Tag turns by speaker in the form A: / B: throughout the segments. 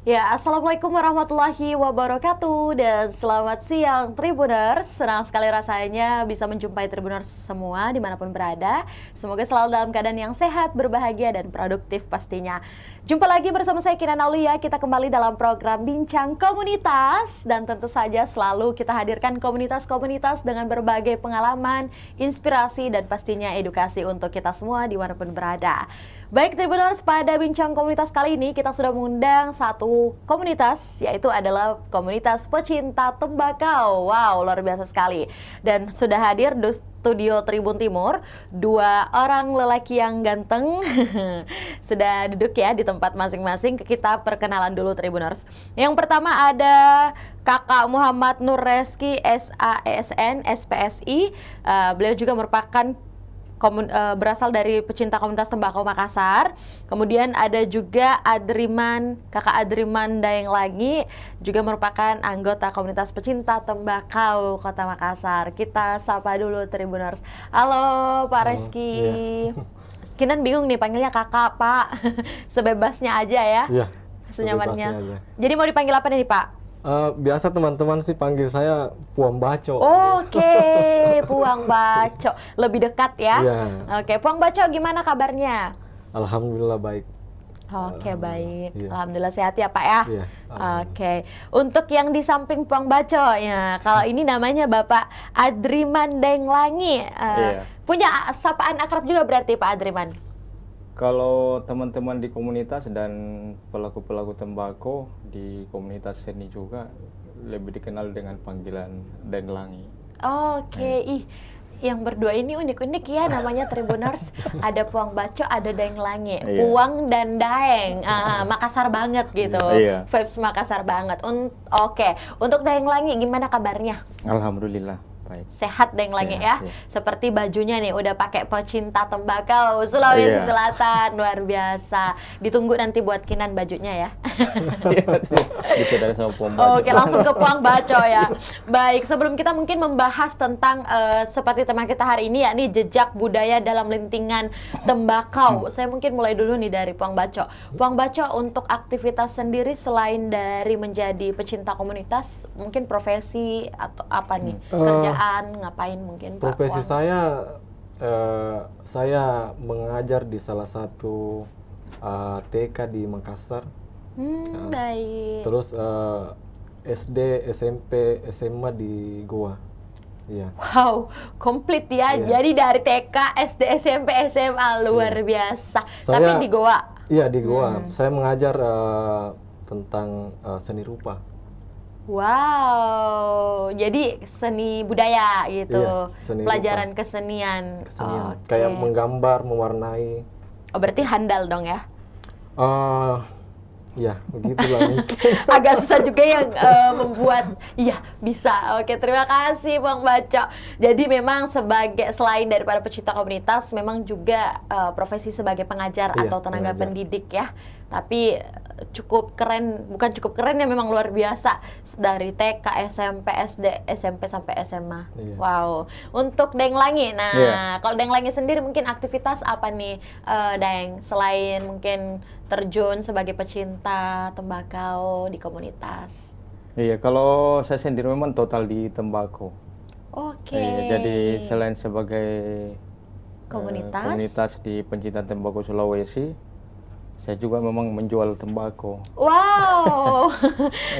A: Ya, Assalamualaikum warahmatullahi wabarakatuh dan selamat siang Tribuners. Senang sekali rasanya bisa menjumpai Tribuners semua dimanapun berada. Semoga selalu dalam keadaan yang sehat, berbahagia, dan produktif pastinya. Jumpa lagi bersama saya Kinan Aulia, kita kembali dalam program Bincang Komunitas. Dan tentu saja selalu kita hadirkan komunitas-komunitas dengan berbagai pengalaman, inspirasi, dan pastinya edukasi untuk kita semua dimanapun berada. Baik Tribuners, pada Bincang Komunitas kali ini kita sudah mengundang satu komunitas, yaitu adalah komunitas pecinta tembakau. Wow, luar biasa sekali. Dan sudah hadir di studio Tribun Timur, dua orang lelaki yang ganteng. Sudah duduk ya di tempat masing-masing. Kita perkenalan dulu Tribuners. Yang pertama ada Kakak Muhammad Nur Reski, SAESN, SPSI. Beliau juga merupakan berasal dari pecinta komunitas tembakau Makassar. Kemudian ada juga Kakak Adriman Daenglangi, juga merupakan anggota komunitas pecinta tembakau Kota Makassar. Kita sapa dulu Tribuners. Halo Pak Reski.
B: Iya.
A: Kinan bingung nih panggilnya kakak, Pak. Sebebasnya aja ya.
B: Iya.
A: Senyamannya.
B: Aja.
A: Jadi mau dipanggil apa nih Pak?
B: Biasa teman-teman sih panggil saya Puang Baco.
A: Oke, Puang Baco. Lebih dekat ya?
B: Iya.
A: Oke, Puang Baco gimana kabarnya?
B: Alhamdulillah baik.
A: Oke, baik.
B: Iya.
A: Alhamdulillah sehat ya Pak ya?
B: Iya.
A: Oke, untuk yang di samping Puang Baco ya, kalau ini namanya Bapak Adriman Daenglangi.
C: Iya.
A: Punya sapaan akrab juga berarti Pak Adriman?
C: Kalau teman-teman di komunitas dan pelaku-pelaku tembakau di komunitas seni juga lebih dikenal dengan panggilan Daenglangi.
A: Oke, yang berdua ini unik-unik ya namanya Tribuners. Ada Puang Baco, ada Daenglangi.
C: Iya.
A: Puang dan Daeng. Makassar banget gitu.
C: Iya.
A: Vibes Makassar banget. Oke, untuk Daenglangi gimana kabarnya?
C: Alhamdulillah baik.
A: Sehat Daenglangi ya.
C: Sehat, iya.
A: Seperti bajunya nih udah pakai pecinta tembakau Sulawesi
C: Iya.
A: Selatan, luar biasa. Ditunggu nanti buat Kinan bajunya ya.
C: Gitu dari sama Pomba.
A: Oke, langsung ke Puang Baco ya. Baik, sebelum kita mungkin membahas tentang seperti tema kita hari ini, yakni jejak budaya dalam lintingan tembakau. Saya mungkin mulai dulu nih dari Puang Baco. Puang Baco, untuk aktivitas sendiri selain dari menjadi pecinta komunitas, mungkin profesi atau apa nih? Kerjaan, ngapain mungkin Pak
B: Profesi
A: Puang?
B: saya mengajar di salah satu TK di Makassar.
A: Baik.
B: Terus SD, SMP, SMA di Goa. Iya.
A: Wow, komplit ya.
B: Iya.
A: Jadi dari TK, SD, SMP, SMA luar biasa. Tapi
B: Saya-
A: di Goa.
B: Iya di Goa. Saya mengajar tentang seni rupa.
A: Wow, jadi seni budaya gitu,
B: Iya, seni
A: pelajaran kesenian.
B: Kesenian.
A: Oke.
B: Kayak menggambar, mewarnai.
A: Oh, berarti handal dong ya?
B: Ya, begitulah mungkin.
A: Agak susah juga yang membuat, iya bisa. Oke, terima kasih Bang Baco. Jadi memang selain daripada pecinta komunitas, memang juga profesi sebagai pengajar
B: Iya,
A: atau tenaga
B: pengajar.
A: pendidik ya. Tapi cukup keren, bukan cukup keren ya, memang luar biasa dari TK, SMP, SD, SMP sampai SMA.
B: Iya.
A: Wow. Untuk Daenglangi, nah
C: Iya.
A: kalau Daenglangi sendiri mungkin aktivitas apa nih, Daeng? Selain mungkin terjun sebagai pecinta tembakau di komunitas.
C: Iya, kalau saya sendiri memang total di tembakau.
A: Oke.
C: Jadi selain sebagai
A: Komunitas?
C: komunitas di pencinta tembakau Sulawesi, saya juga memang menjual tembakau.
A: Wow.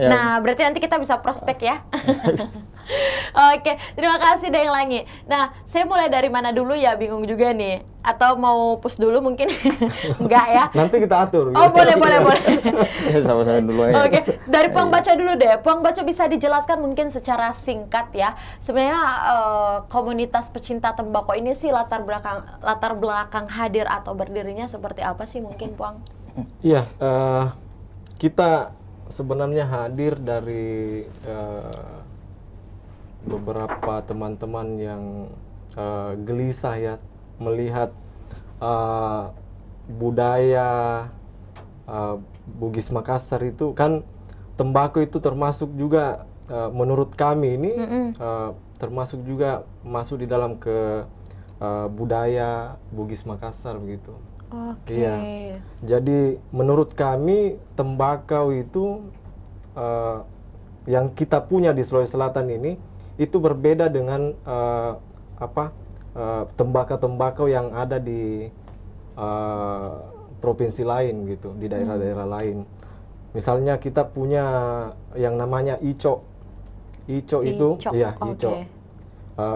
C: Ya.
A: Nah, berarti nanti kita bisa prospek ya. Oke, terima kasih Daenglangi. Nah, saya mulai dari mana dulu ya? Bingung juga nih. Atau mau push dulu mungkin? Enggak ya?
B: Nanti kita atur.
A: Oh, boleh.
C: Sama-sama dulu aja.
A: Oke, dari Puang Baco dulu deh. Puang Baco bisa dijelaskan mungkin secara singkat ya. Sebenarnya komunitas pecinta tembakau ini sih latar belakang hadir atau berdirinya seperti apa sih mungkin Puang?
B: Iya, kita sebenarnya hadir dari beberapa teman-teman yang gelisah ya melihat budaya Bugis Makassar itu kan tembakau itu termasuk juga menurut kami ini termasuk juga masuk di dalam ke budaya Bugis Makassar begitu.
A: Oke.
B: Iya. Jadi menurut kami tembakau itu yang kita punya di Sulawesi Selatan ini itu berbeda dengan tembakau-tembakau yang ada di provinsi lain gitu, di daerah-daerah lain. Misalnya kita punya yang namanya ico. Ico itu, iya ico.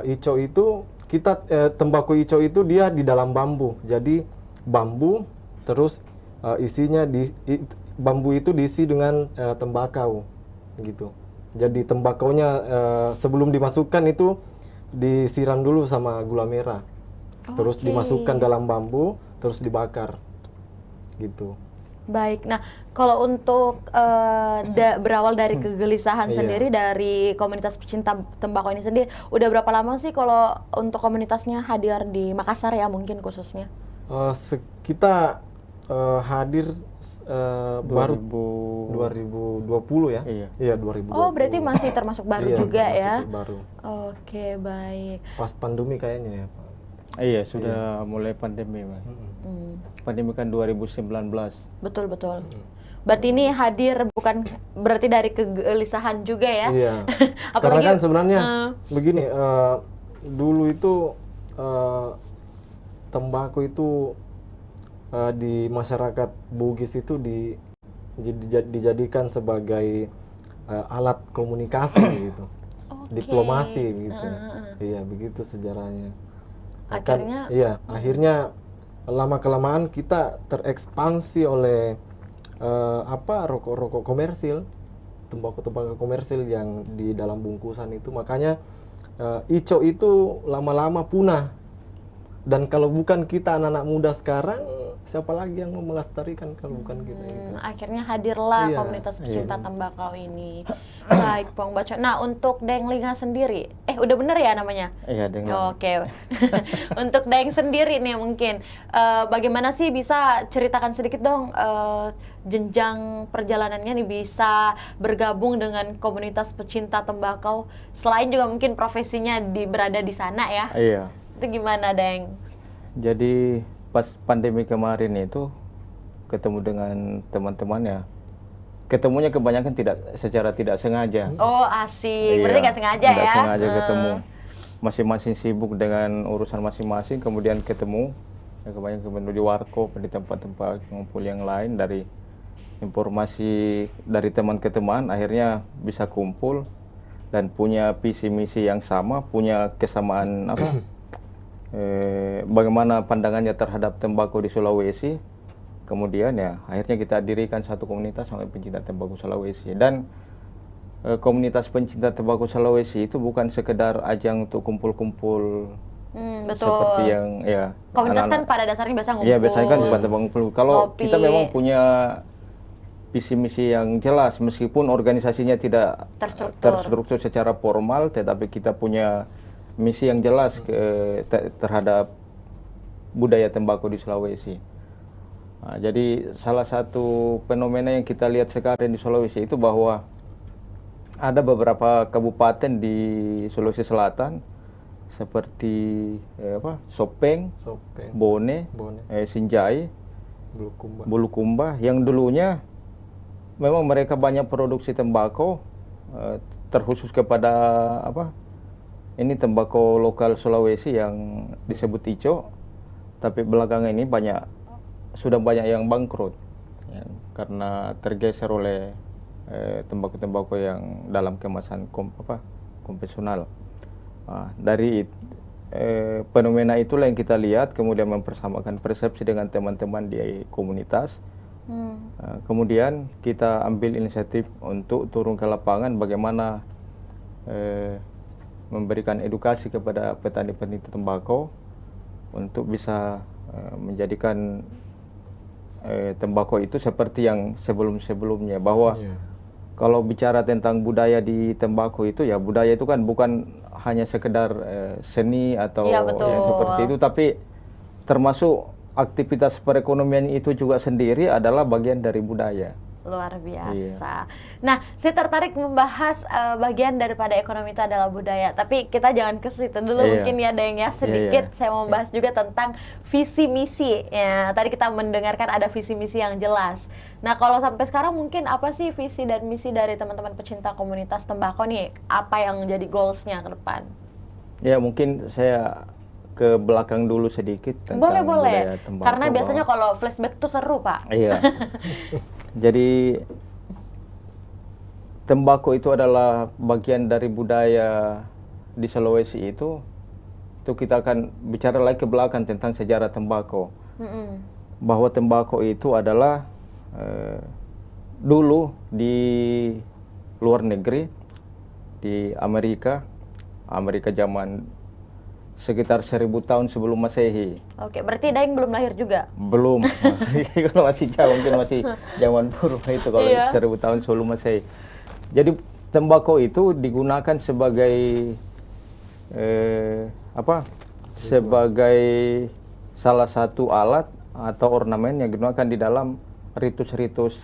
B: Ico itu kita tembakau ico itu dia di dalam bambu. Jadi bambu terus isinya bambu itu diisi dengan tembakau gitu. Jadi tembakaunya sebelum dimasukkan itu disiram dulu sama gula merah. Terus dimasukkan dalam bambu, terus dibakar. Gitu.
A: Baik, nah kalau untuk berawal dari kegelisahan sendiri dari komunitas pecinta tembakau ini sendiri, udah berapa lama sih kalau untuk komunitasnya hadir di Makassar ya mungkin khususnya?
B: Kita hadir baru 2020 ya?
C: Iya.
B: 2020.
A: Oh, berarti masih termasuk baru juga ya?
B: Baru.
A: Oke, baik.
B: Pas pandemi kayaknya ya, Pak.
C: Iya, sudah mulai pandemi, Mas. Pandemi kan 2019.
A: Betul. Berarti ini hadir bukan berarti dari kegelisahan juga ya?
B: Iya.
A: Apalagi
B: karena kan sebenarnya begini, dulu itu tembakau itu di masyarakat Bugis itu dijadikan sebagai alat komunikasi gitu, diplomasi gitu. Iya, begitu sejarahnya. Akhirnya lama-kelamaan kita terekspansi oleh rokok-rokok komersil, tembakau komersil yang di dalam bungkusan itu. Makanya ico itu lama-lama punah. Dan kalau bukan kita anak-anak muda sekarang, siapa lagi yang mau melestarikan kalau bukan kita gitu.
A: Akhirnya hadirlah komunitas pecinta tembakau ini. Baik, Pong Baco. Nah, untuk Denglinga sendiri, udah bener ya namanya?
C: Iya, Denglinga.
A: Oke. Untuk Deng sendiri nih mungkin, bagaimana sih bisa ceritakan sedikit dong jenjang perjalanannya nih bisa bergabung dengan komunitas pecinta tembakau, selain juga mungkin profesinya berada di sana ya?
C: Iya.
A: Itu gimana, Deng?
C: Jadi pas pandemi kemarin itu ketemu dengan teman-teman ya. Ketemunya kebanyakan secara tidak sengaja.
A: Oh, asik. Berarti nggak sengaja ya?
C: Nggak sengaja ketemu. Masing-masing sibuk dengan urusan masing-masing, kemudian ketemu. Ya, kebanyakan ketemu di warkop, di tempat-tempat ngumpul yang lain. Dari informasi dari teman ke teman, akhirnya bisa kumpul dan punya visi misi yang sama, punya kesamaan bagaimana pandangannya terhadap tembakau di Sulawesi. Kemudian ya akhirnya kita dirikan satu komunitas sama pencinta tembakau Sulawesi. Dan komunitas pencinta tembakau Sulawesi itu bukan sekedar ajang untuk kumpul-kumpul
A: betul.
C: seperti yang
A: komunitas kan pada dasarnya biasa ngumpul.
C: Iya, biasanya kan bukan ngumpul. Kalau kita memang punya visi misi yang jelas, meskipun organisasinya tidak terstruktur secara formal, tetapi kita punya misi yang jelas terhadap budaya tembakau di Sulawesi. Nah, jadi salah satu fenomena yang kita lihat sekarang di Sulawesi itu bahwa ada beberapa kabupaten di Sulawesi Selatan seperti Sopeng, Bone, Sinjai, Bulukumba yang dulunya memang mereka banyak produksi tembakau terkhusus kepada ini tembakau lokal Sulawesi yang disebut ico, tapi belakangan ini sudah banyak yang bangkrut ya, karena tergeser oleh tembakau-tembakau yang dalam kemasan konvensional. Nah, dari fenomena itulah yang kita lihat, kemudian mempersamakan persepsi dengan teman-teman di komunitas. Kemudian kita ambil inisiatif untuk turun ke lapangan bagaimana memberikan edukasi kepada petani-petani tembakau untuk bisa menjadikan tembakau itu seperti yang sebelum-sebelumnya, bahwa kalau bicara tentang budaya di tembakau itu ya, budaya itu kan bukan hanya sekedar seni atau seperti itu, tapi termasuk aktivitas perekonomian itu juga sendiri adalah bagian dari budaya.
A: Luar biasa. Nah, saya tertarik membahas bagian daripada ekonomi itu adalah budaya. Tapi kita jangan ke situ dulu mungkin ya, Deng ya. Sedikit saya mau membahas juga tentang visi misi. Ya, tadi kita mendengarkan ada visi misi yang jelas. Nah, kalau sampai sekarang mungkin apa sih visi dan misi dari teman-teman pecinta komunitas tembakau nih? Apa yang jadi goals-nya ke depan?
C: Ya, mungkin saya ke belakang dulu sedikit tentang budaya tembakau.
A: Karena biasanya kalau flashback tuh seru, Pak.
C: Iya. Jadi tembakau itu adalah bagian dari budaya di Sulawesi itu kita akan bicara lagi ke belakang tentang sejarah tembakau. Bahwa tembakau itu adalah dulu di luar negeri, di Amerika zaman sekitar 1000 tahun sebelum Masehi.
A: Oke, berarti Daeng belum lahir juga?
C: Belum. Kalau masih jauh, mungkin masih zaman purba itu kalau 1000 tahun sebelum Masehi. Jadi tembakau itu digunakan sebagai sebagai salah satu alat atau ornamen yang digunakan di dalam ritus-ritus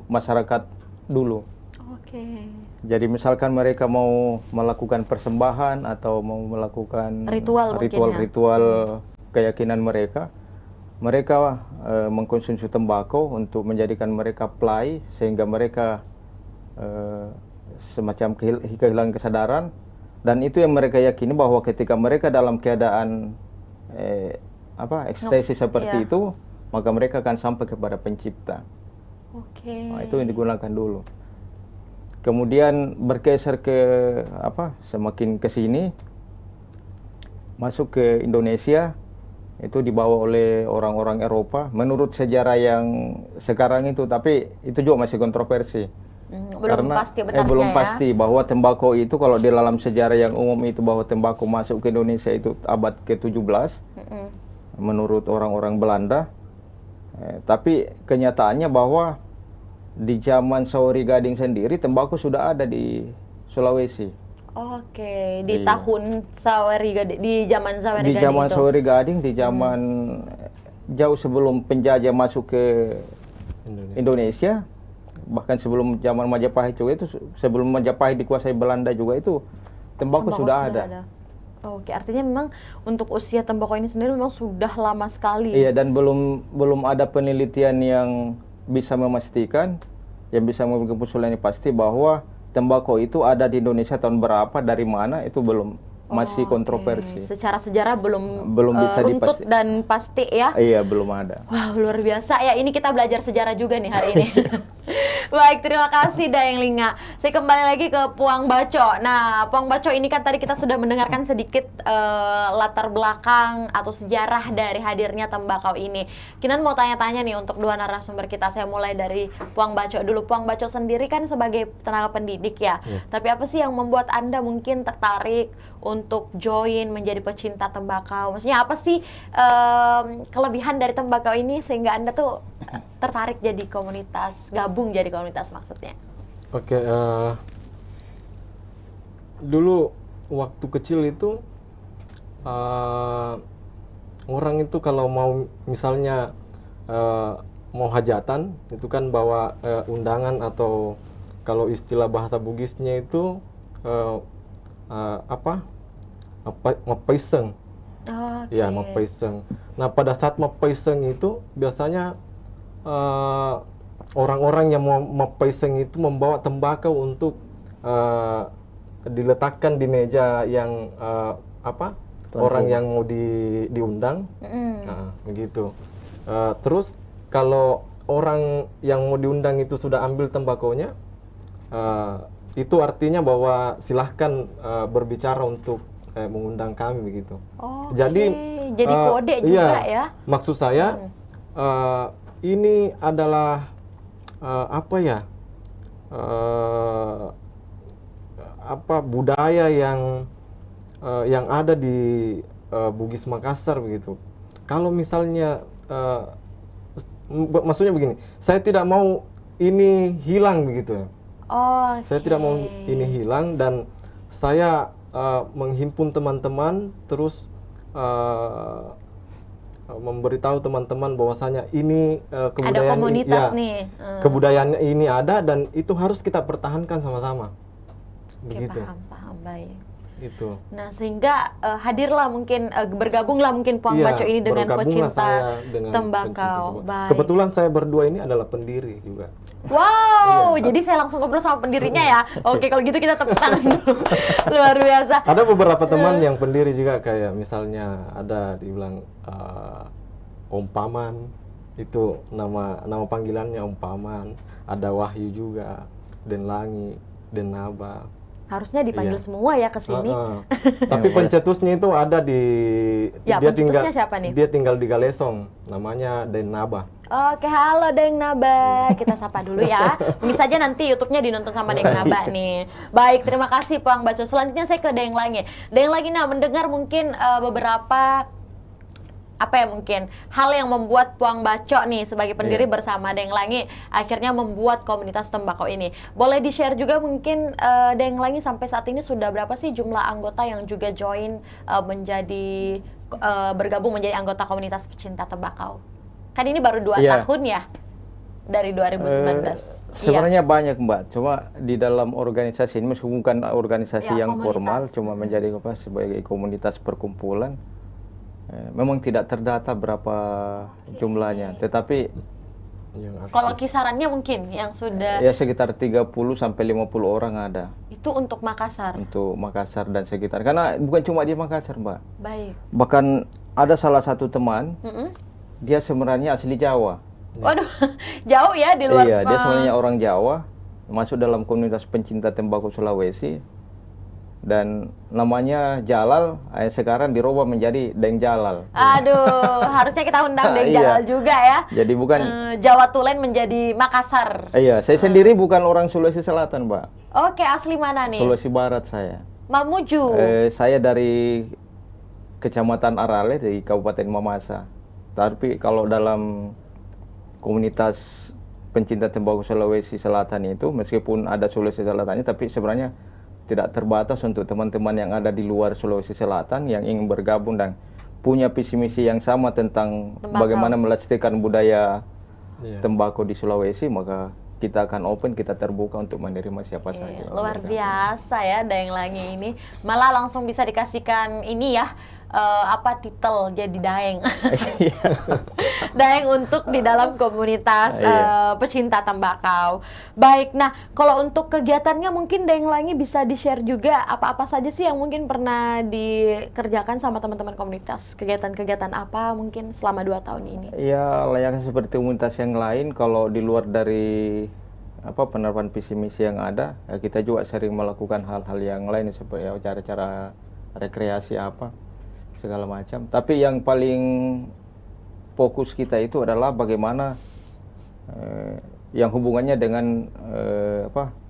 C: masyarakat dulu.
A: Oke.
C: Jadi misalkan mereka mau melakukan persembahan atau mau melakukan ritual keyakinan mereka mengkonsumsi tembakau untuk menjadikan mereka play sehingga mereka semacam kehilangan kesadaran, dan itu yang mereka yakini bahwa ketika mereka dalam keadaan ekstasi seperti itu, maka mereka akan sampai kepada pencipta. Nah, itu yang digunakan dulu. Kemudian bergeser ke semakin ke sini, masuk ke Indonesia, itu dibawa oleh orang-orang Eropa menurut sejarah yang sekarang itu, tapi itu juga masih kontroversi.
A: Belum pasti benarnya
C: belum pasti bahwa tembakau itu, kalau di dalam sejarah yang umum itu bahwa tembakau masuk ke Indonesia itu abad ke-17 menurut orang-orang Belanda. Tapi kenyataannya bahwa di zaman Sauri Gading sendiri tembakau sudah ada di Sulawesi.
A: Oke, di tahun Sauri Gading, di zaman Sauri Gading.
C: Di zaman Sauri Gading, di zaman jauh sebelum penjajah masuk ke Indonesia, bahkan sebelum zaman Majapahit juga itu, sebelum Majapahit dikuasai Belanda juga itu tembakau sudah ada.
A: Oke, artinya memang untuk usia tembakau ini sendiri memang sudah lama sekali.
C: Iya, dan belum ada penelitian yang bisa memastikan, yang bisa memberikan kesimpulan yang pasti bahwa tembakau itu ada di Indonesia tahun berapa, dari mana, itu masih kontroversi.
A: Secara sejarah belum
C: bisa
A: runtut dan pasti ya.
C: Iya, belum ada.
A: Wow, luar biasa ya, ini kita belajar sejarah juga nih hari ini. Baik, terima kasih Daeng Linga. Saya kembali lagi ke Puang Baco. Nah, Puang Baco ini kan tadi kita sudah mendengarkan sedikit latar belakang atau sejarah dari hadirnya tembakau ini. Kinan mau tanya-tanya nih untuk dua narasumber kita. Saya mulai dari Puang Baco dulu. Puang Baco sendiri kan sebagai tenaga pendidik ya. Tapi apa sih yang membuat Anda mungkin tertarik untuk join menjadi pecinta tembakau? Maksudnya apa sih kelebihan dari tembakau ini sehingga Anda tuh tertarik jadi komunitas, gabung jadi komunitas maksudnya?
B: Oke, dulu waktu kecil itu orang itu kalau mau misalnya mau hajatan itu kan bawa undangan, atau kalau istilah bahasa Bugisnya itu mapaiseng. Ya, mapaiseng. Nah, pada saat mapaiseng itu biasanya orang-orang yang mau mapaiseng itu membawa tembakau untuk diletakkan di meja yang orang yang mau diundang. Begitu. Terus kalau orang yang mau diundang itu sudah ambil tembakaunya, itu artinya bahwa silahkan berbicara untuk mengundang kami begitu.
A: Jadi kode juga ya.
B: Maksud saya ini adalah budaya yang ada di Bugis Makassar begitu. Kalau misalnya maksudnya begini, saya tidak mau ini hilang begitu. Saya tidak mau ini hilang, dan saya menghimpun teman-teman, terus memberitahu teman-teman bahwasanya ini kebudayaan
A: ada komunitas
B: ini,
A: nih.
B: Kebudayaan ini ada dan itu harus kita pertahankan sama-sama. Begitu.
A: Paham, baik.
B: Itu.
A: Nah, sehingga hadirlah mungkin bergabunglah mungkin Puang Baco ini dengan pecinta tembakau. Baik.
B: Kebetulan saya berdua ini adalah pendiri juga.
A: Wow, jadi saya langsung ngobrol sama pendirinya ya. Oke, kalau gitu kita tepuk tangan dulu. Luar biasa.
B: Ada beberapa teman yang pendiri juga, kayak misalnya ada dibilang Om Paman, itu nama panggilannya Om Paman. Ada Wahyu juga, Den Langi, Den Naba.
A: Harusnya dipanggil semua ya ke sini.
B: Tapi pencetusnya itu ada di
A: siapa nih?
B: Dia tinggal di Galesong, namanya Den Naba.
A: Oke, halo Deng Naba. Kita sapa dulu ya. Mungkin saja nanti YouTube-nya dinonton sama Deng Naba nih. Baik, terima kasih Puang Baco. Selanjutnya saya ke Deng Langi. Deng Langi, mendengar mungkin beberapa mungkin hal yang membuat Puang Baco nih sebagai pendiri bersama Deng Langi akhirnya membuat komunitas tembakau ini. Boleh di-share juga mungkin Deng Langi sampai saat ini sudah berapa sih jumlah anggota yang juga join bergabung menjadi anggota komunitas pecinta tembakau? Kan ini baru 2 tahun ya dari 2019.
C: Sebenarnya banyak Mbak, cuma di dalam organisasi ini meskipun bukan organisasi yang formal, cuma menjadi sebagai komunitas perkumpulan. Memang tidak terdata berapa jumlahnya, tetapi
A: kalau kisarannya mungkin yang sudah
C: ya sekitar 30 sampai 50 orang ada.
A: Itu untuk Makassar.
C: Untuk Makassar dan sekitar. Karena bukan cuma di Makassar, Mbak.
A: Baik.
C: Bahkan ada salah satu teman, dia sebenarnya asli Jawa.
A: Waduh, jauh ya di luar.
C: Iya, dia sebenarnya orang Jawa, masuk dalam komunitas pencinta tembakau Sulawesi. Dan namanya Jalal, sekarang dirubah menjadi Deng Jalal.
A: Aduh, harusnya kita undang Deng Jalal juga ya.
C: Jadi bukan
A: Jawa Tulen menjadi Makassar.
C: Iya, saya sendiri bukan orang Sulawesi Selatan, Mbak.
A: Oke, asli mana nih?
C: Sulawesi Barat saya.
A: Mamuju.
C: Saya dari Kecamatan Arale di Kabupaten Mamasa. Tapi kalau dalam komunitas pencinta tembakau Sulawesi Selatan itu, meskipun ada Sulawesi Selatannya, tapi sebenarnya tidak terbatas untuk teman-teman yang ada di luar Sulawesi Selatan yang ingin bergabung dan punya visi misi yang sama tentang bagaimana melestarikan budaya tembakau di Sulawesi, maka kita akan open, kita terbuka untuk menerima siapa saja.
A: Luar biasa ya Deng Langi ini. Malah langsung bisa dikasihkan ini ya, titel jadi daeng. Daeng untuk di dalam komunitas pecinta tembakau. Baik, nah kalau untuk kegiatannya mungkin Deng Langi bisa di-share juga apa-apa saja sih yang mungkin pernah dikerjakan sama teman-teman komunitas. Kegiatan-kegiatan apa mungkin selama 2 tahun ini?
C: Ya, layaknya seperti komunitas yang lain, kalau di luar dari penerapan visi misi yang ada, ya kita juga sering melakukan hal-hal yang lain seperti cara-cara rekreasi segala macam. Tapi yang paling fokus kita itu adalah bagaimana yang hubungannya dengan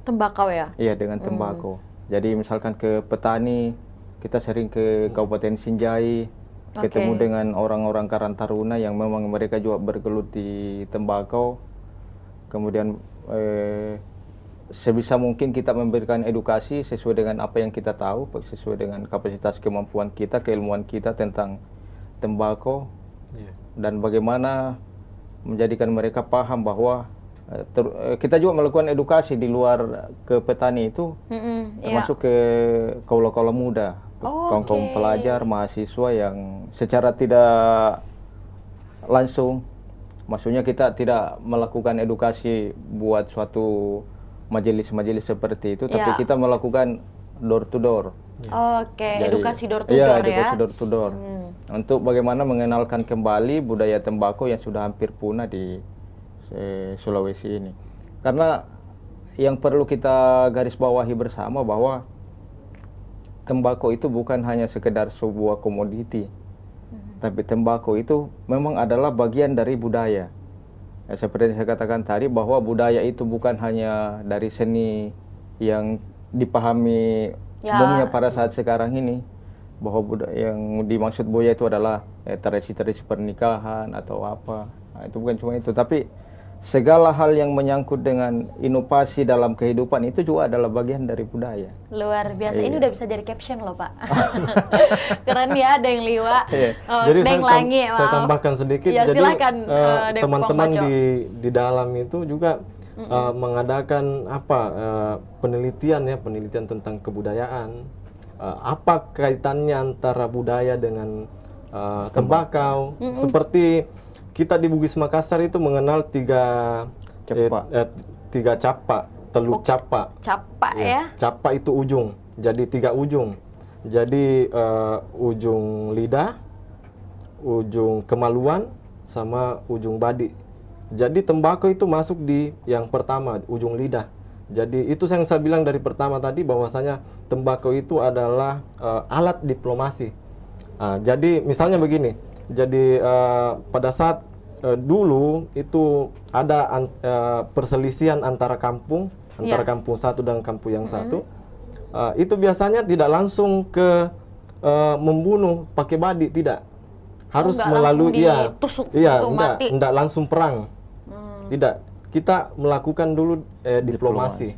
A: tembakau ya?
C: Iya, dengan tembakau. Jadi misalkan ke petani, kita sering ke Kabupaten Sinjai, ketemu dengan orang-orang Karang Taruna yang memang mereka juga bergelut di tembakau. Kemudian sebisa mungkin kita memberikan edukasi sesuai dengan apa yang kita tahu, sesuai dengan kapasitas kemampuan kita, keilmuan kita tentang tembakau, dan bagaimana menjadikan mereka paham bahwa kita juga melakukan edukasi di luar ke petani itu, termasuk ke kaula-kaula muda, kaum pelajar, mahasiswa yang secara tidak langsung, maksudnya kita tidak melakukan edukasi buat suatu majelis-majelis seperti itu, tapi kita melakukan door to door.
A: Edukasi door to door ya.
C: Edukasi door to door. Untuk bagaimana mengenalkan kembali budaya tembakau yang sudah hampir punah di Sulawesi ini. Karena yang perlu kita garis bawahi bersama bahwa tembakau itu bukan hanya sekedar sebuah komoditi, tapi tembakau itu memang adalah bagian dari budaya. Seperti yang saya katakan tadi, bahwa budaya itu bukan hanya dari seni yang dipahami umumnya pada saat sekarang ini, bahwa yang dimaksud budaya itu adalah tradisi-tradisi pernikahan atau apa. Itu bukan cuma itu, tapi segala hal yang menyangkut dengan inovasi dalam kehidupan itu juga adalah bagian dari budaya.
A: Luar biasa. Ini udah bisa jadi caption loh, Pak. Keren ya, Deng Liwa.
B: Jadi
A: Deng Langi,
B: saya tambahkan sedikit.
A: Ya,
B: jadi teman-teman di dalam itu juga mengadakan penelitian tentang kebudayaan. Apa kaitannya antara budaya dengan tembakau? Seperti kita di Bugis Makassar itu mengenal tiga capa, teluk capa.
A: Capa ya?
B: Capa itu ujung, jadi 3 ujung. Jadi ujung lidah, ujung kemaluan, sama ujung badi. Jadi tembakau itu masuk di yang pertama, ujung lidah. Jadi itu yang saya bilang dari pertama tadi, bahwasanya tembakau itu adalah alat diplomasi. Jadi misalnya begini, jadi pada saat dulu itu ada perselisihan antara kampung satu dan kampung yang satu, itu biasanya tidak langsung ke membunuh pakai badi, tidak. Harus melalui enggak langsung perang. Tidak, kita melakukan dulu diplomasi.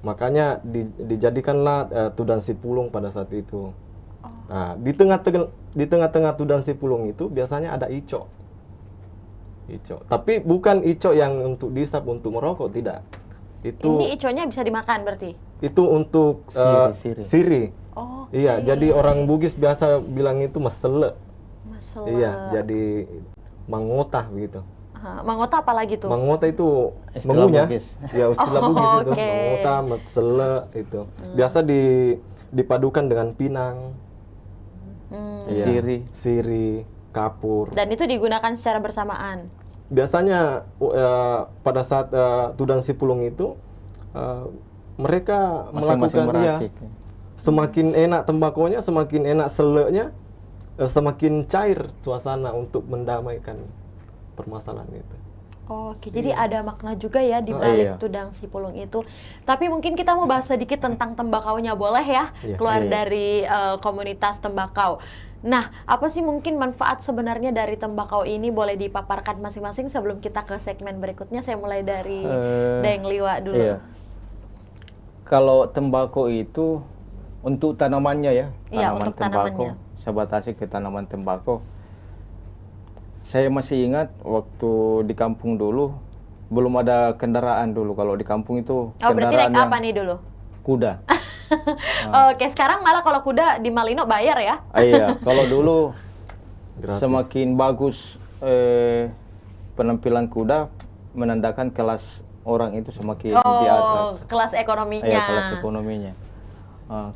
B: Makanya dijadikanlah Tudan Sipulung pada saat itu. Nah, di tengah-tengah Tudan Sipulung itu biasanya ada ico. Tapi bukan ico yang untuk disap untuk merokok, tidak.
A: Ini iconya bisa dimakan berarti?
B: Itu untuk siri.
A: Oh,
B: iya, jadi orang Bugis biasa bilang itu mesele. Iya, jadi mangotah begitu.
A: Mangota apa lagi tuh?
B: Mangota itu mengunyah. Ya, istilah Bugis itu. Mangota, mesele itu. Biasa dipadukan dengan pinang. Siri, kapur.
A: Dan itu digunakan secara bersamaan?
B: Biasanya pada saat Tudan Sipulung itu mereka melakukan semakin enak tembakonya, semakin enak seleknya, semakin cair suasana untuk mendamaikan permasalahan itu.
A: Oke, jadi ada makna juga ya di balik Tudang Sipulung itu. Tapi mungkin kita mau bahas sedikit tentang tembakaunya, boleh ya? Keluar dari komunitas tembakau. Nah, apa sih mungkin manfaat sebenarnya dari tembakau ini, boleh dipaparkan masing-masing sebelum kita ke segmen berikutnya? Saya mulai dari Deng Liwa dulu.
C: Iya. Kalau tembakau itu untuk tanamannya ya,
A: untuk tembakau.
C: Saya batasi ke tanaman tembakau. Saya masih ingat waktu di kampung dulu belum ada kendaraan dulu. Kalau di kampung itu
A: berarti naik apa nih dulu?
C: Kuda.
A: Oke, sekarang malah kalau kuda di Malino bayar ya?
C: Iya, kalau dulu semakin bagus penampilan kuda menandakan kelas orang itu semakin di atas.
A: Kelas ekonominya.
C: Iya, kelas ekonominya.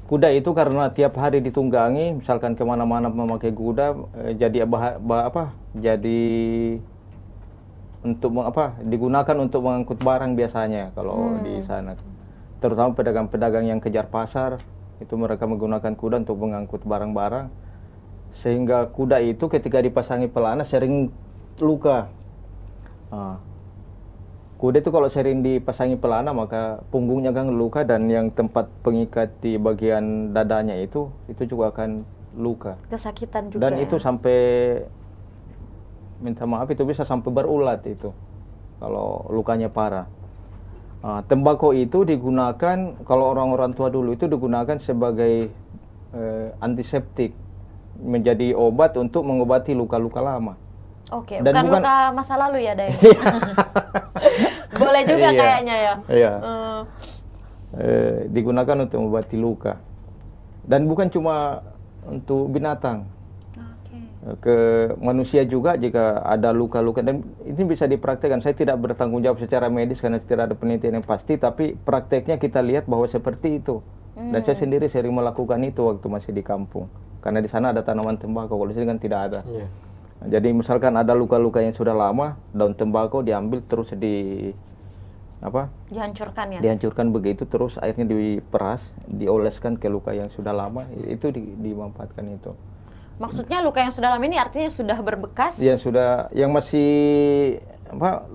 C: Kuda itu karena tiap hari ditunggangi, misalkan kemana-mana memakai kuda, jadi jadi untuk digunakan untuk mengangkut barang biasanya kalau di sana. Terutama pedagang-pedagang yang kejar pasar, itu mereka menggunakan kuda untuk mengangkut barang-barang. Sehingga kuda itu ketika dipasangi pelana sering luka. Kuda itu kalau sering dipasangi pelana maka punggungnya akan luka, dan yang tempat pengikat di bagian dadanya itu juga akan luka.
A: Kesakitan juga.
C: Dan itu sampai, minta maaf, itu bisa sampai berulat itu kalau lukanya parah. Tembakau itu digunakan, kalau orang-orang tua dulu itu digunakan sebagai antiseptik, menjadi obat untuk mengobati luka-luka lama.
A: Oke, bukan luka masa lalu ya, Deng? Boleh juga kayaknya ya.
C: Iya. Digunakan untuk mengobati luka. Dan bukan cuma untuk binatang. Ke manusia juga jika ada luka-luka, dan ini bisa dipraktekkan. Saya tidak bertanggung jawab secara medis karena tidak ada penelitian yang pasti, tapi prakteknya kita lihat bahwa seperti itu. Dan saya sendiri sering melakukan itu waktu masih di kampung, karena di sana ada tanaman tembakau, kalau di sini kan tidak ada. Nah, jadi misalkan ada luka-luka yang sudah lama, daun tembakau diambil terus
A: dihancurkan ya?
C: Dihancurkan begitu, terus airnya diperas, dioleskan ke luka yang sudah lama, itu dimanfaatkan itu.
A: Maksudnya luka yang sudah lama ini artinya sudah berbekas?
C: Yang masih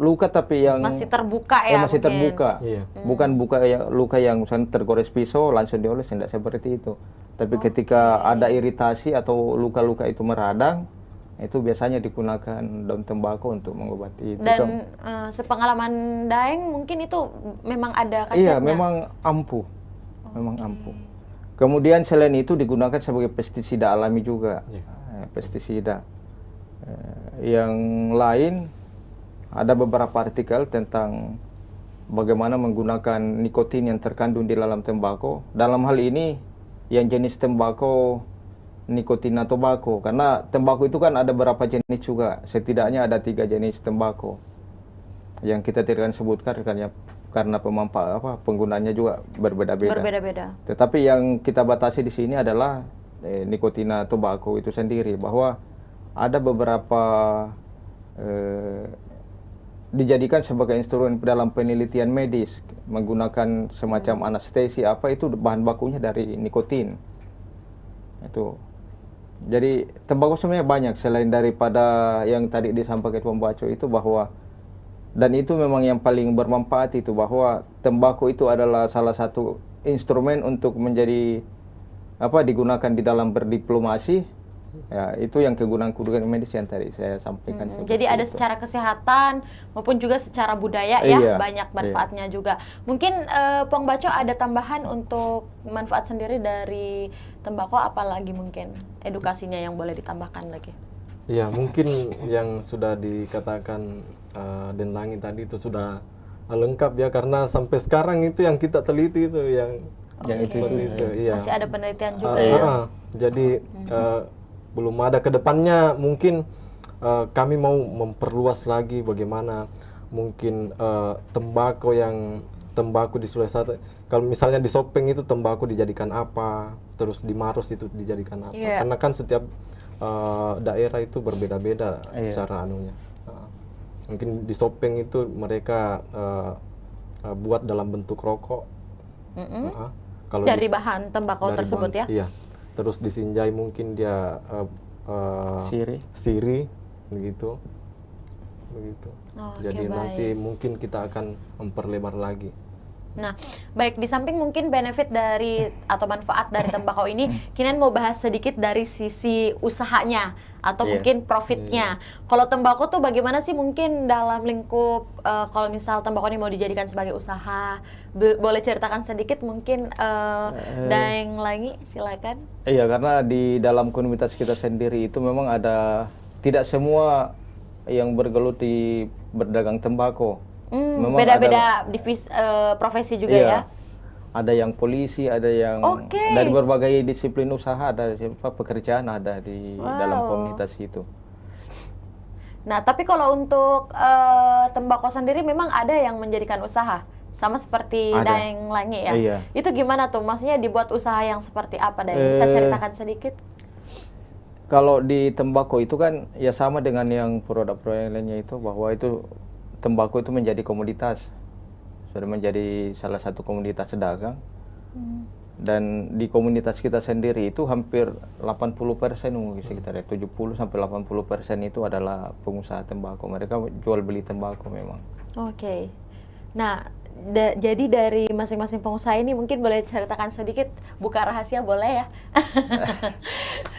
C: luka tapi yang
A: masih terbuka ya?
C: Masih terbuka. Bukan luka yang misalnya tergores pisau langsung dioles, tidak seperti itu. Tapi ketika ada iritasi atau luka-luka itu meradang, itu biasanya digunakan daun tembakau untuk mengobati itu.
A: Dan sepengalaman Daeng mungkin itu memang ada khasiatnya?
C: Iya, memang ampuh. Memang ampuh. Kemudian selain itu digunakan sebagai pestisida alami juga. Pestisida. Yang lain, ada beberapa artikel tentang bagaimana menggunakan nikotin yang terkandung di dalam tembakau. Dalam hal ini, yang jenis tembakau nikotina tobacco, karena tembakau itu kan ada beberapa jenis juga, setidaknya ada 3 jenis tembakau yang kita tidak akan sebutkan karena penggunanya juga berbeda-beda. Tetapi yang kita batasi di sini adalah nikotina tobacco itu sendiri, bahwa ada beberapa dijadikan sebagai instrumen dalam penelitian medis menggunakan semacam anestesi itu bahan bakunya dari nikotin itu. Jadi tembakau sebenarnya banyak selain daripada yang tadi disampaikan pembaca itu, bahwa dan itu memang yang paling bermanfaat itu, bahwa tembakau itu adalah salah satu instrumen untuk menjadi digunakan di dalam berdiplomasi. Ya, itu yang kegunaan medis yang tadi saya sampaikan.
A: Jadi ada secara kesehatan maupun juga secara budaya ya, banyak manfaatnya juga. Mungkin Pong Baco ada tambahan untuk manfaat sendiri dari tembakau, apalagi mungkin edukasinya yang boleh ditambahkan lagi?
B: Ya, mungkin yang sudah dikatakan Den Langi tadi itu sudah lengkap ya, karena sampai sekarang itu yang kita teliti itu yang seperti itu. Iya.
A: Masih ada penelitian juga ya.
B: Jadi belum ada, kedepannya mungkin kami mau memperluas lagi bagaimana mungkin tembakau di Sulawesi Selatan. Kalau misalnya di Sopeng itu tembakau dijadikan apa, terus di Maros itu dijadikan apa. Karena kan setiap daerah itu berbeda-beda cara anunya. Mungkin di Sopeng itu mereka buat dalam bentuk rokok.
A: Kalau dari bahan tembakau tersebut ya?
B: Iya. Terus di Sinjai mungkin dia siri begitu. Jadi nanti mungkin kita akan memperlebar lagi.
A: Nah, baik, di samping mungkin benefit dari atau manfaat dari tembakau ini, Kinan mau bahas sedikit dari sisi usahanya atau mungkin profitnya. Kalau tembakau tuh bagaimana sih mungkin dalam lingkup kalau misal tembakau ini mau dijadikan sebagai usaha, boleh ceritakan sedikit mungkin Daeng Langi, silakan.
C: Iya, karena di dalam komunitas kita sendiri itu memang ada, tidak semua yang bergelut di berdagang tembakau.
A: Beda-beda profesi juga ya?
C: Ada yang polisi, ada yang dari berbagai disiplin usaha, ada pekerjaan ada di dalam komunitas itu.
A: Nah, tapi kalau untuk tembakau sendiri memang ada yang menjadikan usaha? Sama seperti Daeng Langi ya?
C: Iya.
A: Itu gimana tuh? Maksudnya dibuat usaha yang seperti apa, Daeng? Bisa ceritakan sedikit?
C: Kalau di tembakau itu kan ya sama dengan yang produk-produk lainnya itu, bahwa itu tembakau itu menjadi komoditas, sudah menjadi salah satu komoditas dagang. Dan di komunitas kita sendiri itu hampir 80%, sekitar 70-80% itu adalah pengusaha tembakau. Mereka jual beli tembakau memang.
A: Nah, jadi dari masing-masing pengusaha ini mungkin boleh ceritakan sedikit, buka rahasia boleh ya?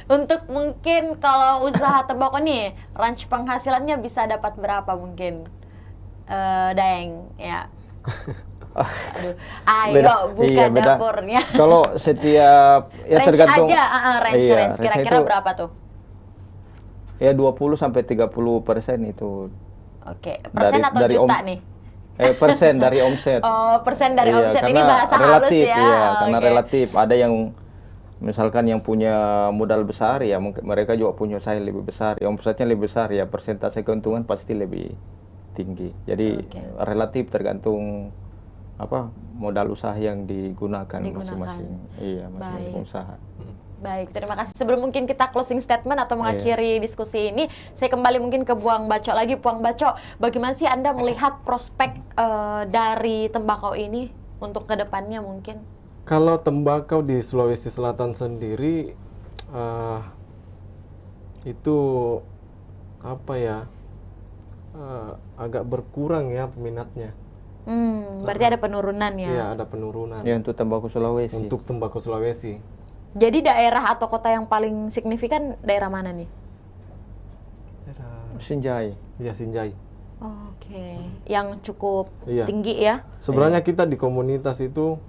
A: Untuk mungkin kalau usaha tembakau nih, range penghasilannya bisa dapat berapa mungkin? Daeng ya. Aduh, ayo buka dapurnya.
C: Kalau setiap
A: range
C: tergantung
A: aja, range kira-kira berapa tuh?
C: Ya 20-30% itu.
A: Persen atau dari juta nih?
C: Persen dari omset.
A: Persen dari omset. Ini bahasa
C: relatif,
A: halus ya.
C: Karena relatif. Ada yang misalkan yang punya modal besar ya, mereka juga punya usaha lebih besar, ya omsetnya lebih besar ya, persentase keuntungan pasti lebih tinggi. Jadi relatif tergantung modal usaha yang digunakan masing-masing. Iya, masing-masing usaha.
A: Baik, terima kasih. Sebelum mungkin kita closing statement atau mengakhiri diskusi ini, saya kembali mungkin ke Puang Baco lagi. Puang Baco, bagaimana sih Anda melihat prospek dari tembakau ini untuk kedepannya mungkin?
B: Kalau tembakau di Sulawesi Selatan sendiri itu agak berkurang ya peminatnya.
A: Berarti ada penurunan ya?
B: Iya, ada penurunan.
C: Ya, untuk tembakau Sulawesi.
B: Untuk tembakau Sulawesi.
A: Jadi daerah atau kota yang paling signifikan daerah mana nih?
C: Sinjai.
B: Iya, Sinjai.
A: Oke, yang cukup
B: iya.
A: tinggi ya.
B: Sebenarnya kita di komunitas itu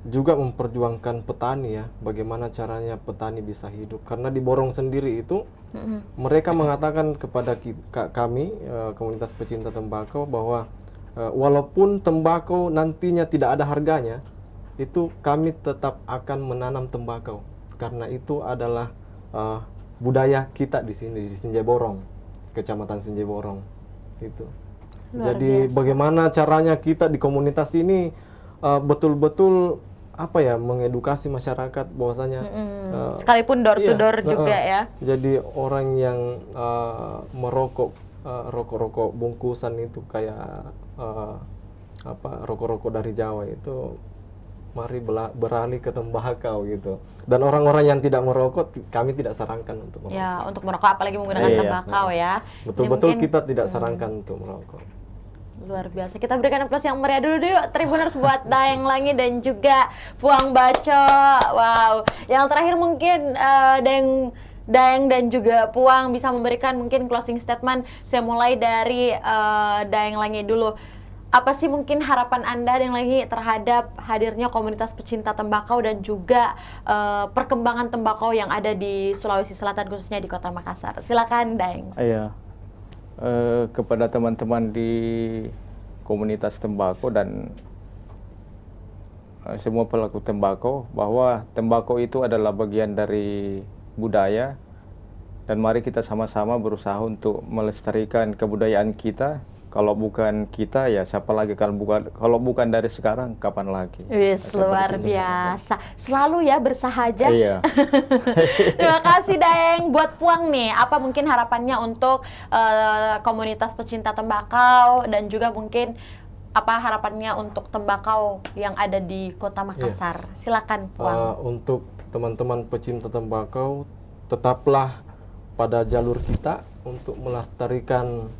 B: juga memperjuangkan petani ya, bagaimana caranya petani bisa hidup. Karena di Borong sendiri itu mereka mengatakan kepada kami komunitas pecinta tembakau bahwa walaupun tembakau nantinya tidak ada harganya, itu kami tetap akan menanam tembakau karena itu adalah budaya kita di sini di Sinjai Borong, Kecamatan Sinjai Borong itu. Jadi bagaimana caranya kita di komunitas ini betul-betul apa ya, mengedukasi masyarakat bahwasanya
A: sekalipun door to door juga ya.
B: Jadi orang yang merokok rokok-rokok bungkusan itu kayak rokok-rokok dari Jawa itu, mari beralih ke tembakau gitu. Dan orang-orang yang tidak merokok kami tidak sarankan untuk merokok.
A: Ya, untuk merokok apalagi menggunakan tembakau ya.
B: Betul-betul kita tidak sarankan untuk merokok.
A: Luar biasa. Kita berikan aplaus yang meriah dulu yuk Tribuners buat Daeng Langi dan juga Puang Baco. Wow. Yang terakhir mungkin Daeng dan juga Puang bisa memberikan mungkin closing statement. Saya mulai dari Daeng Langi dulu. Apa sih mungkin harapan Anda Daeng Langi terhadap hadirnya komunitas pecinta tembakau dan juga perkembangan tembakau yang ada di Sulawesi Selatan khususnya di Kota Makassar? Silakan Daeng.
C: Iya. Kepada teman-teman di komunitas tembakau dan semua pelaku tembakau bahwa tembakau itu adalah bagian dari budaya dan mari kita sama-sama berusaha untuk melestarikan kebudayaan kita. Kalau bukan kita ya siapa lagi, kalau bukan dari sekarang kapan lagi.
A: Wis, luar biasa. Selalu ya bersahaja.
C: Iya.
A: Terima kasih Daeng. Buat Puang nih, apa mungkin harapannya untuk komunitas pecinta tembakau dan juga mungkin apa harapannya untuk tembakau yang ada di Kota Makassar? Iya. Silakan Puang.
B: Untuk teman-teman pecinta tembakau, tetaplah pada jalur kita untuk melestarikan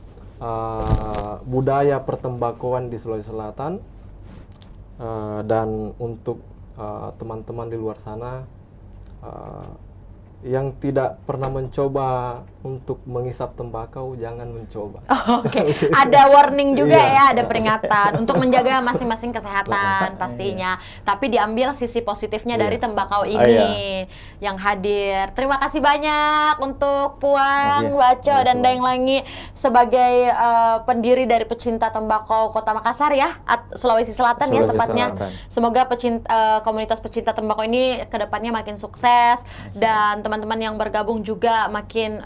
B: budaya pertembakauan di Sulawesi Selatan, dan untuk teman-teman di luar sana yang tidak pernah mencoba untuk menghisap tembakau, jangan mencoba.
A: Oke. Ada warning juga ya, ada peringatan untuk menjaga masing-masing kesehatan pastinya. Tapi diambil sisi positifnya dari tembakau ini yang hadir. Terima kasih banyak untuk Puang Baco dan Daeng Langi sebagai pendiri dari pecinta tembakau Kota Makassar ya, Sulawesi Selatan ya tepatnya. Semoga komunitas pecinta tembakau ini kedepannya makin sukses dan teman-teman yang bergabung juga makin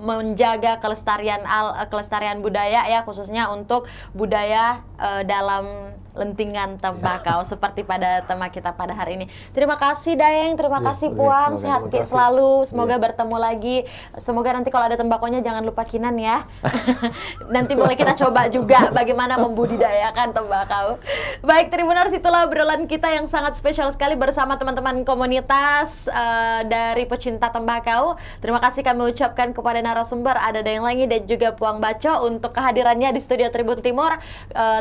A: menjaga kelestarian budaya ya, khususnya untuk budaya dalam lentingan tembakau seperti pada tema kita pada hari ini. Terima kasih Daeng, terima kasih Puang, sehat selalu, semoga bertemu lagi. Semoga nanti kalau ada tembakonya jangan lupa Kinan ya. Nanti boleh kita coba juga bagaimana membudidayakan tembakau. Baik Tribuners, itulah obrolan kita yang sangat spesial sekali bersama teman-teman komunitas dari pecinta tembakau. Terima kasih kami ucapkan kepada narasumber ada Daeng Langi dan juga Puang Baco untuk kehadirannya di studio Tribun Timur.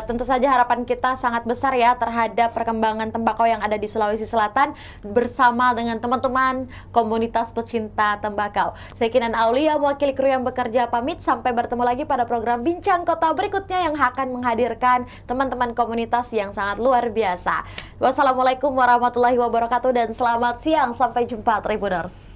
A: Tentu saja harapan kita sangat besar ya terhadap perkembangan tembakau yang ada di Sulawesi Selatan bersama dengan teman-teman komunitas pecinta tembakau. Saya Kinan Aulia, mewakili kru yang bekerja pamit. Sampai bertemu lagi pada program Bincang Kota berikutnya yang akan menghadirkan teman-teman komunitas yang sangat luar biasa. Wassalamualaikum warahmatullahi wabarakatuh dan selamat siang. Sampai jumpa Tribuners.